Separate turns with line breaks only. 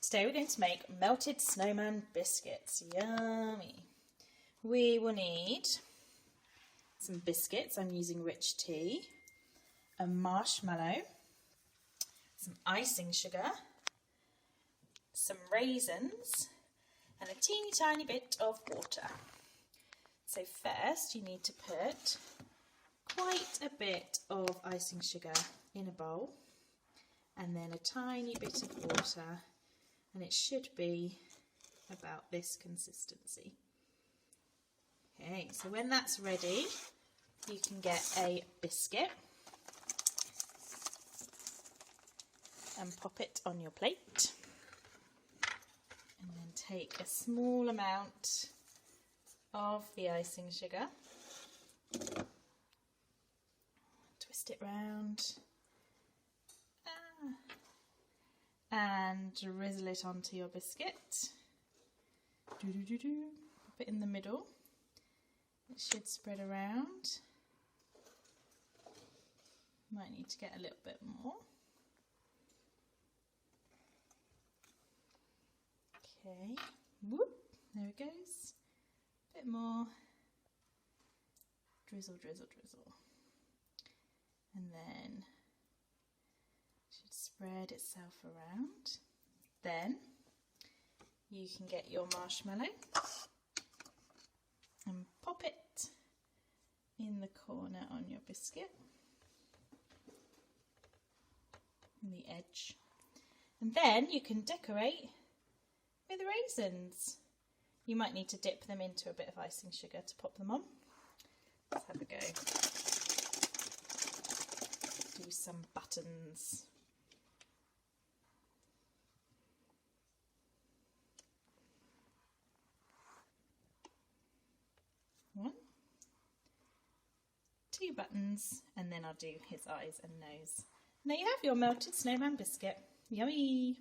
Today we're going to make melted snowman biscuits. Yummy. We will need some biscuits. I'm using rich tea, a marshmallow, some icing sugar, some raisins, and a teeny tiny bit of water. So first you need to put quite a bit of icing sugar in a bowl, and then a tiny bit of water, and it should be about this consistency. Okay, so when that's ready, you can get a biscuit and pop it on your plate, and then take a small amount of the icing sugar, twist it round, and drizzle it onto your biscuit. Pop it in the middle. It should spread around. Might need to get a little bit more. Okay, whoop, there it goes. Bit more. Drizzle, drizzle, drizzle. And then should spread itself around. Then you can get your marshmallow and pop it in the corner on your biscuit, in the edge. And then you can decorate with raisins. You might need to dip them into a bit of icing sugar to pop them on. Let's have a go. Do some buttons. One, two buttons, and then I'll do his eyes and nose. And there you have your melted snowman biscuit. Yummy!